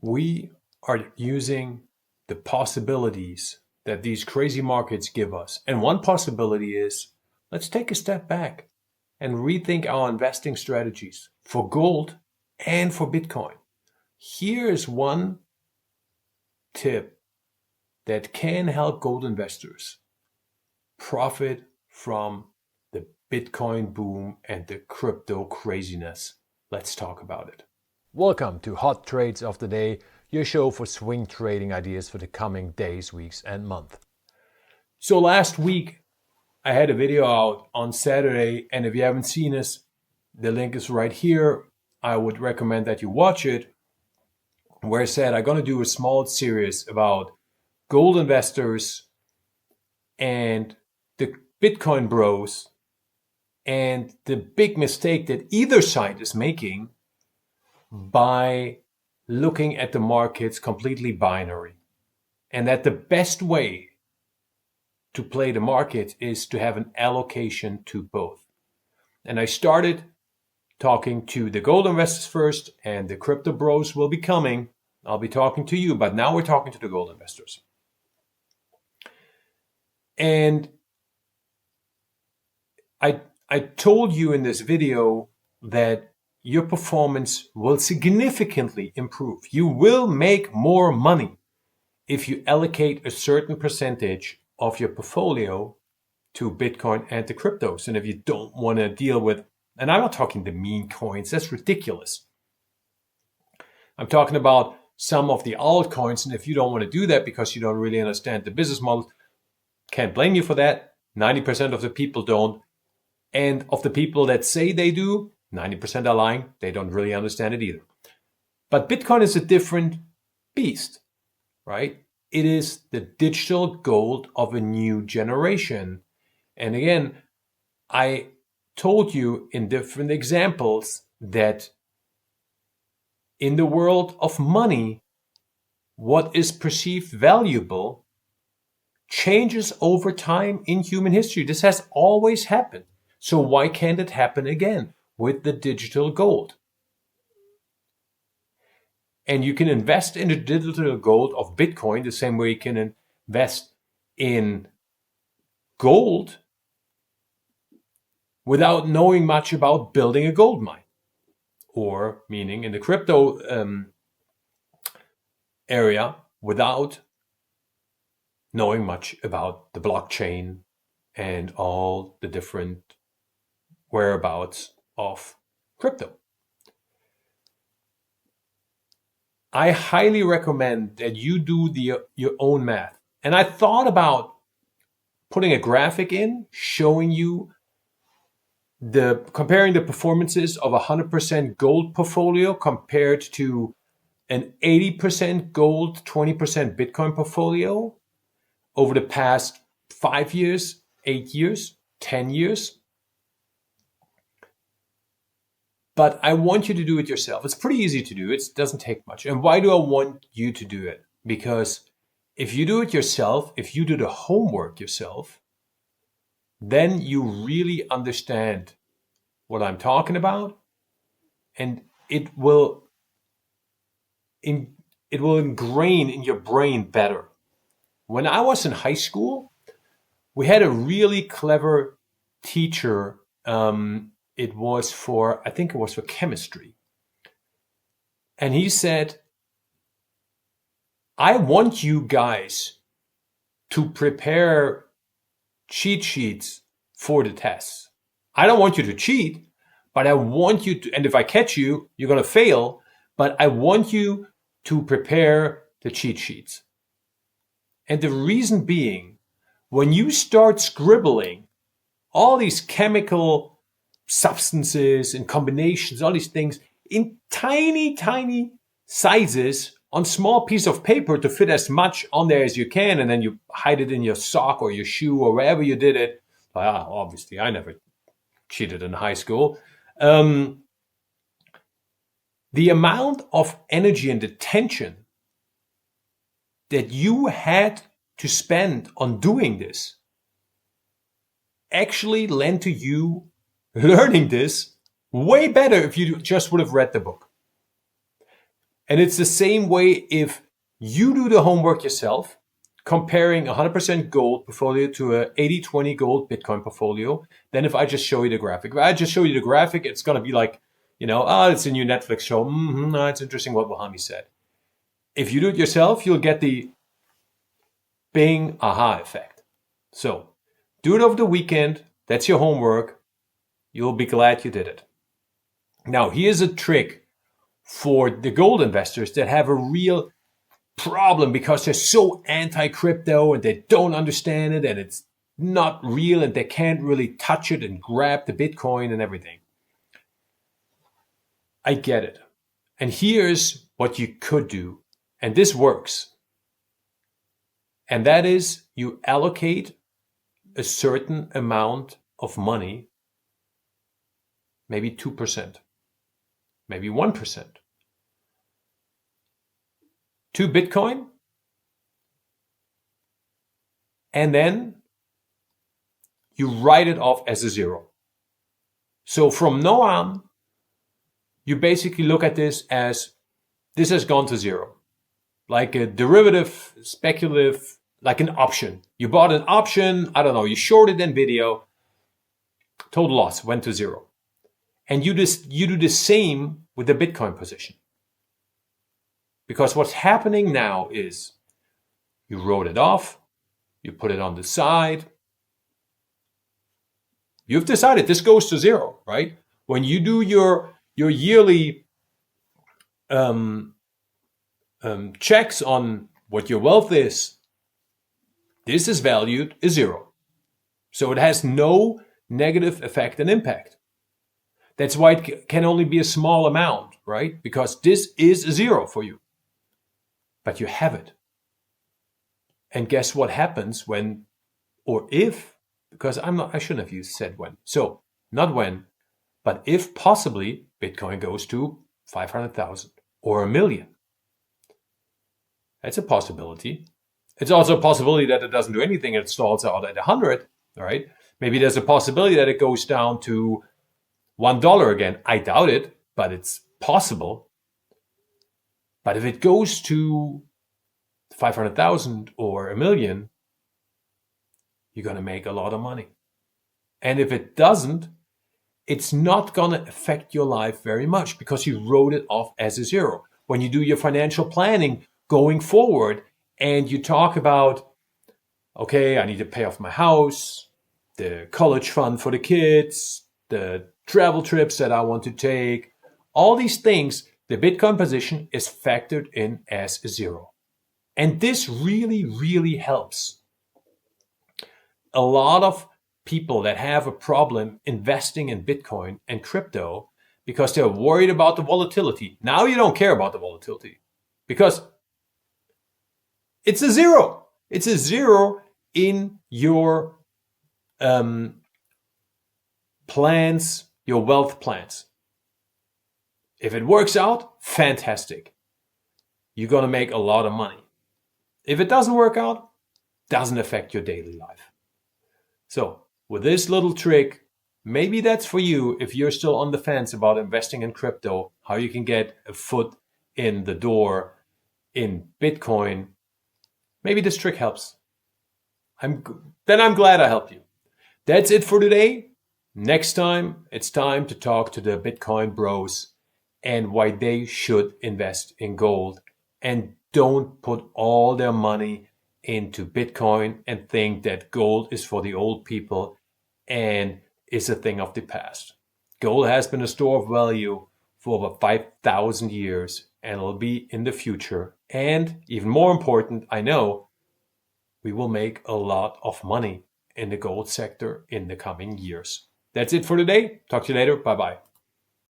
we are using the possibilities that these crazy markets give us. And one possibility is, let's take a step back and rethink our investing strategies for gold and for Bitcoin. Here is one tip that can help gold investors profit from the Bitcoin boom and the crypto craziness. Let's talk about it. Welcome to Hot Trades of the Day, your show for swing trading ideas for the coming days, weeks, and month. So last week, I had a video out on Saturday, and if you haven't seen this, the link is right here. I would recommend that you watch it, where I said I'm going to do a small series about gold investors and the Bitcoin bros and the big mistake that either side is making by looking at the markets completely binary. And that the best way to play the market is to have an allocation to both. And I started talking to the gold investors first, and the crypto bros will be coming. I'll be talking to you, but now we're talking to the gold investors. And I told you in this video that your performance will significantly improve. You will make more money if you allocate a certain percentage of your portfolio to Bitcoin and to cryptos. And if you don't want to deal with, and I'm not talking the meme coins, that's ridiculous. I'm talking about some of the altcoins. And if you don't want to do that because you don't really understand the business model, can't blame you for that. 90% of the people don't. And of the people that say they do, 90% are lying. They don't really understand it either. But Bitcoin is a different beast, right? It is the digital gold of a new generation. And again, I told you in different examples that in the world of money, what is perceived valuable changes over time in human history. This has always happened. So why can't it happen again with the digital gold? And you can invest in the digital gold of Bitcoin the same way you can invest in gold without knowing much about building a gold mine. Or meaning in the crypto area without knowing much about the blockchain and all the different whereabouts of crypto. I highly recommend that you do your own math. And I thought about putting a graphic in showing you comparing the performances of a 100% gold portfolio compared to an 80% gold, 20% Bitcoin portfolio over the past 5 years, 8 years, 10 years. But I want you to do it yourself. It's pretty easy to do. It doesn't take much. And why do I want you to do it? Because if you do it yourself, if you do the homework yourself, then you really understand what I'm talking about. And it will ingrain in your brain better. When I was in high school, we had a really clever teacher. I think it was for chemistry. And he said, I want you guys to prepare cheat sheets for the tests. I don't want you to cheat, but I want you to, and if I catch you, you're going to fail, but I want you to prepare the cheat sheets. And the reason being, when you start scribbling all these chemical substances and combinations, all these things in tiny, tiny sizes on small piece of paper to fit as much on there as you can, and then you hide it in your sock or your shoe or wherever you did it. Obviously, I never cheated in high school. The amount of energy and attention that you had to spend on doing this actually led to you learning this way better if you just would have read the book. And it's the same way if you do the homework yourself, comparing 100% gold portfolio to a 80-20 gold Bitcoin portfolio, then if I just show you the graphic. If I just show you the graphic, it's going to be like, it's a new Netflix show. It's interesting what Wahami said. If you do it yourself, you'll get the bing aha effect. So do it over the weekend. That's your homework. You'll be glad you did it. Now, here's a trick for the gold investors that have a real problem because they're so anti-crypto and they don't understand it and it's not real and they can't really touch it and grab the Bitcoin and everything. I get it. And here's what you could do. And this works. And that is you allocate a certain amount of money, maybe 2%, maybe 1%, to Bitcoin. And then you write it off as a zero. So from now on, you basically look at this as this has gone to zero. Like a derivative, speculative, like an option. You bought an option, I don't know, you shorted Nvidia, total loss went to zero. And you do the same with the Bitcoin position. Because what's happening now is you wrote it off, you put it on the side. You've decided this goes to zero, right? When you do your yearly checks on what your wealth is, this is valued as zero. So it has no negative effect and impact. That's why it can only be a small amount, right? Because this is a zero for you. But you have it. And guess what happens when, or if, because I shouldn't have said when. So not when, but if possibly Bitcoin goes to 500,000 or 1,000,000. That's a possibility. It's also a possibility that it doesn't do anything. It stalls out at 100, all right? Maybe there's a possibility that it goes down to $1 again. I doubt it, but it's possible. But if it goes to 500,000 or 1,000,000, you're going to make a lot of money. And if it doesn't, it's not going to affect your life very much because you wrote it off as a zero. When you do your financial planning going forward and you talk about, okay, I need to pay off my house, the college fund for the kids, the travel trips that I want to take, all these things, the Bitcoin position is factored in as a zero. And this really, really helps. A lot of people that have a problem investing in Bitcoin and crypto because they're worried about the volatility. Now you don't care about the volatility because it's a zero. It's a zero in your plans, your wealth plans. If it works out, fantastic. You're going to make a lot of money. If it doesn't work out, doesn't affect your daily life. So with this little trick, maybe that's for you if you're still on the fence about investing in crypto, how you can get a foot in the door in Bitcoin. Maybe this trick helps. I'm glad I helped you. That's it for today. Next time, it's time to talk to the Bitcoin bros and why they should invest in gold and don't put all their money into Bitcoin and think that gold is for the old people and is a thing of the past. Gold has been a store of value for over 5,000 years and will be in the future. And even more important, I know we will make a lot of money in the gold sector in the coming years. That's it for today. Talk to you later. Bye-bye.